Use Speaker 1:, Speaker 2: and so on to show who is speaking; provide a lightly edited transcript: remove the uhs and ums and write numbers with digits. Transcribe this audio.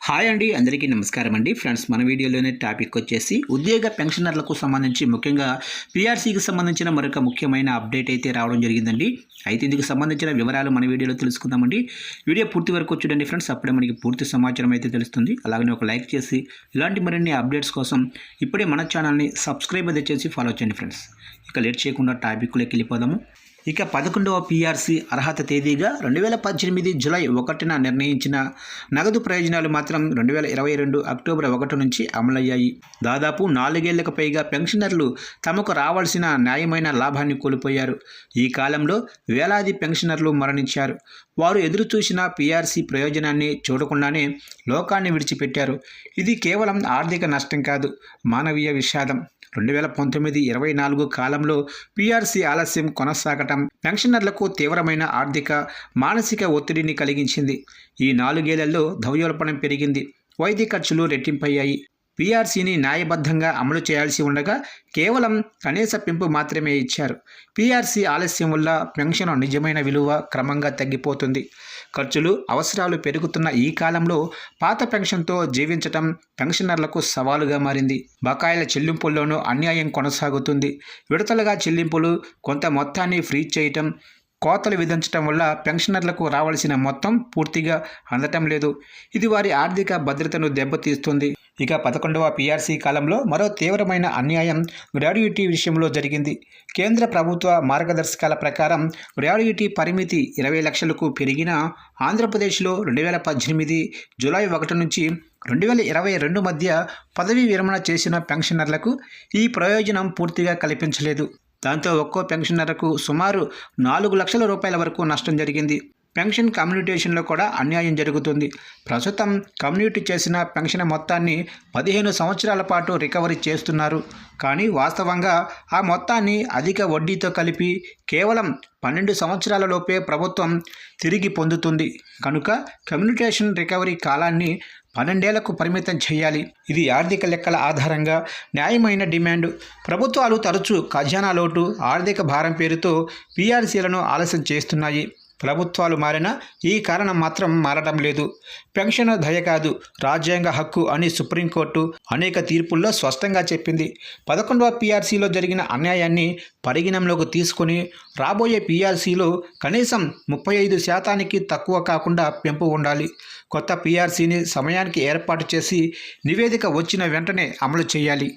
Speaker 1: Hi అండి, అందరికీ నమస్కారం అండి. ఫ్రెండ్స్, మన వీడియోలోనే టాపిక్ వచ్చేసి ఉద్యోగ పెన్షనర్లకు సంబంధించి ముఖ్యంగా పీఆర్సీకి సంబంధించిన మరొక ముఖ్యమైన అప్డేట్ అయితే రావడం జరిగిందండి. అయితే ఇందుకు సంబంధించిన వివరాలు మన వీడియోలో తెలుసుకుందామండి. వీడియో పూర్తి వరకు చూడండి ఫ్రెండ్స్, అప్పుడే మనకి పూర్తి సమాచారం అయితే తెలుస్తుంది. అలాగనే ఒక లైక్ చేసి ఇలాంటి మరిన్ని అప్డేట్స్ కోసం ఇప్పుడే మన ఛానల్ని సబ్స్క్రైబ్ అయితే చేసి ఫాలో చేయండి ఫ్రెండ్స్. ఇక లేట్ చేయకుండా టాపిక్లోకి వెళ్ళిపోదాము. ఇక 11వ పీఆర్సీ అర్హత తేదీగా 2018 జూలై 1న నిర్ణయించిన నగదు ప్రయోజనాలు మాత్రం 2022 అక్టోబర్ 1 నుంచి అమలయ్యాయి. దాదాపు 4 ఏళ్లకు పైగా పెన్షనర్లు తమకు రావాల్సిన న్యాయమైన లాభాన్ని కోల్పోయారు. ఈ కాలంలో వేలాది పెన్షనర్లు మరణించారు. వారు ఎదురుచూసిన పీఆర్సీ ప్రయోజనాన్ని చూడకుండానే లోకాన్ని విడిచిపెట్టారు. ఇది కేవలం ఆర్థిక నష్టం కాదు, మానవీయ విషాదం. 2019-24 కాలంలో పీఆర్సీ ఆలస్యం కొనసాగటం పెన్షనర్లకు తీవ్రమైన ఆర్థిక, మానసిక ఒత్తిడిని కలిగించింది. ఈ 4 ఏళ్లలో ద్రవ్యోల్బణం పెరిగింది, వైద్య ఖర్చులు రెట్టింపయ్యాయి. పీఆర్సీని న్యాయబద్ధంగా అమలు చేయాల్సి ఉండగా కేవలం కనీస పెంపు మాత్రమే ఇచ్చారు. పీఆర్సీ ఆలస్యం వల్ల పెన్షన్ నిజమైన విలువ క్రమంగా తగ్గిపోతుంది. ఖర్చులు, అవసరాలు పెరుగుతున్న ఈ కాలంలో పాత పెన్షన్తో జీవించటం పెన్షనర్లకు సవాలుగా మారింది. బకాయిల చెల్లింపుల్లోనూ అన్యాయం కొనసాగుతుంది. విడతలుగా చెల్లింపులు, కొంత మొత్తాన్ని ఫ్రీజ్ చేయటం, కోతలు విధించడం వల్ల పెన్షనర్లకు రావాల్సిన మొత్తం పూర్తిగా అందటం లేదు. ఇది వారి ఆర్థిక భద్రతను దెబ్బతీస్తుంది. ఇక 11వ పీఆర్సీ కాలంలో మరో తీవ్రమైన అన్యాయం గ్రాడ్యుయిటీ విషయంలో జరిగింది. కేంద్ర ప్రభుత్వ మార్గదర్శకాల ప్రకారం గ్రాడ్యుయిటీ పరిమితి 20 లక్షలకు పెరిగినా ఆంధ్రప్రదేశ్లో 2018 జూలై 1 నుంచి 2022 మధ్య పదవీ విరమణ చేసిన పెన్షనర్లకు ఈ ప్రయోజనం పూర్తిగా కల్పించలేదు. దాంతో ఒక్కో పెన్షనర్కు సుమారు 4 లక్షల రూపాయల వరకు నష్టం జరిగింది. పెన్షన్ కమ్యూనిటేషన్లో కూడా అన్యాయం జరుగుతుంది. ప్రస్తుతం కమ్యూనిటీ చేసిన పెన్షన్ మొత్తాన్ని 15 సంవత్సరాల పాటు రికవరీ చేస్తున్నారు. కానీ వాస్తవంగా ఆ మొత్తాన్ని అధిక వడ్డీతో కలిపి కేవలం 12 సంవత్సరాల లోపే ప్రభుత్వం తిరిగి పొందుతుంది. కనుక కమ్యూనిటేషన్ రికవరీ కాలాన్ని 12 ఏళ్లకు పరిమితం చేయాలి. ఇది ఆర్థిక లెక్కల ఆధారంగా న్యాయమైన డిమాండ్. ప్రభుత్వాలు తరచూ ఖజానా లోటు, ఆర్థిక భారం పేరుతో పీఆర్సీలను ఆలస్యం చేస్తున్నాయి. ప్రభుత్వాలు మారినా ఈ కారణం మాత్రం మారడం లేదు. పెన్షన్ దయ కాదు, రాజ్యాంగ హక్కు అని సుప్రీంకోర్టు అనేక తీర్పుల్లో స్పష్టంగా చెప్పింది. 11వ పీఆర్సీలో జరిగిన అన్యాయాన్ని పరిగణనలోకి తీసుకుని రాబోయే పీఆర్సీలో కనీసం 35% తక్కువ కాకుండా పెంపు ఉండాలి. కొత్త పీఆర్సీని సమయానికి ఏర్పాటు చేసి నివేదిక వచ్చిన వెంటనే అమలు చేయాలి.